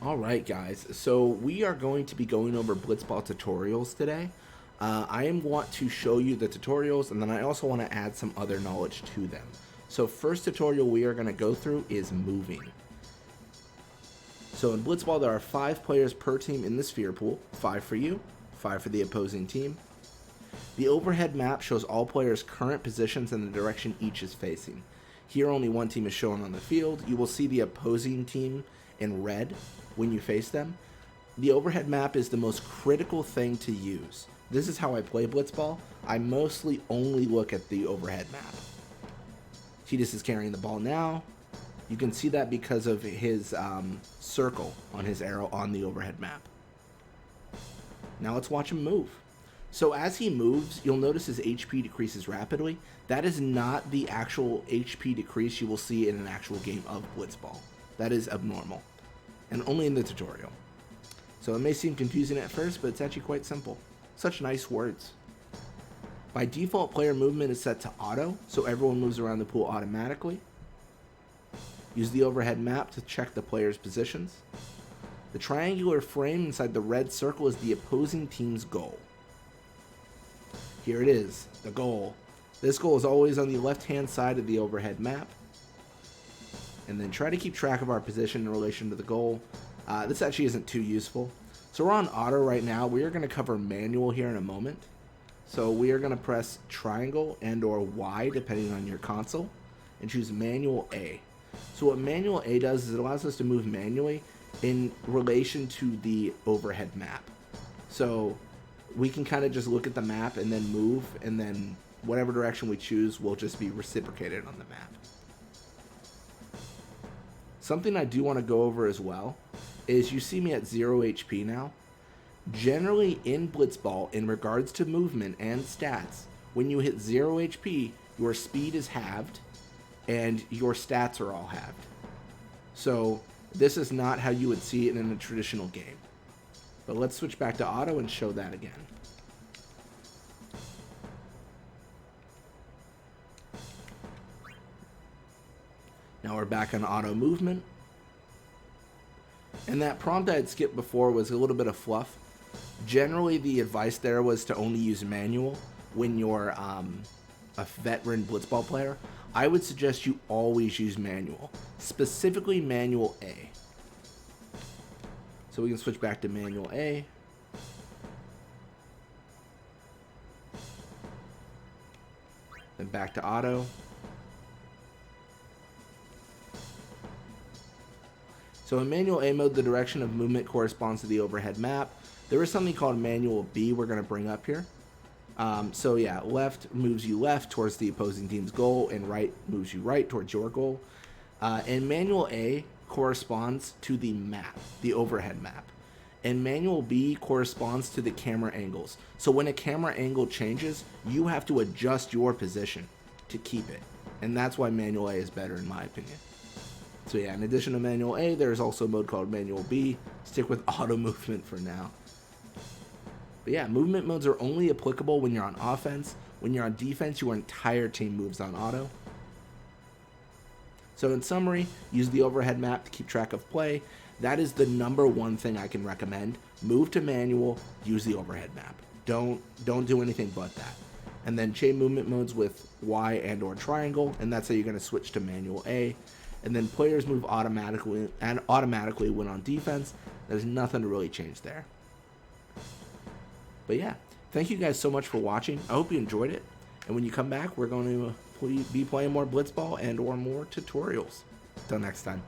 Alright guys, so we are going to be going over Blitzball tutorials today. I want to show you the tutorials, and then I also want to add some other knowledge to them. So first tutorial we are going to go through is moving. So in Blitzball there are 5 players per team in the sphere pool, 5 for you, 5 for the opposing team. The overhead map shows all players' current positions and the direction each is facing. Here only one team is shown on the field. You will see the opposing team in red when you face them. The overhead map is the most critical thing to use. This is how I play Blitzball. I mostly only look at the overhead map. Tidus is carrying the ball now. You can see that because of his circle on his arrow on the overhead map. Now let's watch him move. So as he moves, you'll notice his HP decreases rapidly. That is not the actual HP decrease you will see in an actual game of Blitzball. That is abnormal, and only in the tutorial. So it may seem confusing at first, but it's actually quite simple. Such nice words. By default, player movement is set to auto, so everyone moves around the pool automatically. Use the overhead map to check the player's positions. The triangular frame inside the red circle is the opposing team's goal. Here it is, the goal. This goal is always on the left-hand side of the overhead map. And then try to keep track of our position in relation to the goal. This actually isn't too useful. So we're on auto right now. We are going to cover manual here in a moment. So we are going to press triangle and or Y depending on your console and choose manual A. So what manual A does is it allows us to move manually in relation to the overhead map. So we can kind of just look at the map and then move, and then whatever direction we choose will just be reciprocated on the map. Something I do want to go over as well is you see me at 0 HP now. Generally in Blitzball, in regards to movement and stats, when you hit 0 HP, your speed is halved and your stats are all halved. So this is not how you would see it in a traditional game. But let's switch back to auto and show that again. Now we're back on auto movement. And that prompt I had skipped before was a little bit of fluff. Generally the advice there was to only use manual when you're a veteran Blitzball player. I would suggest you always use manual, specifically manual A. So we can switch back to manual A. Then back to auto. So in manual A mode, the direction of movement corresponds to the overhead map. There is something called manual B we're going to bring up here. So yeah, left moves you left towards the opposing team's goal, and right moves you right towards your goal. And manual A corresponds to the map, the overhead map. And manual B corresponds to the camera angles. So when a camera angle changes, you have to adjust your position to keep it. And that's why manual A is better in my opinion. So yeah, in addition to manual A, there's also a mode called manual B. Stick with auto movement for now. But yeah, movement modes are only applicable when you're on offense. When you're on defense, your entire team moves on auto. So in summary, use the overhead map to keep track of play. That is the #1 thing I can recommend. Move to manual, use the overhead map. Don't do anything but that. And then chain movement modes with Y and or triangle, and that's how you're going to switch to manual A. And then players move automatically when on defense. There's nothing to really change there. But yeah, thank you guys so much for watching. I hope you enjoyed it. And when you come back, we're going to be playing more Blitzball and or more tutorials. Till next time.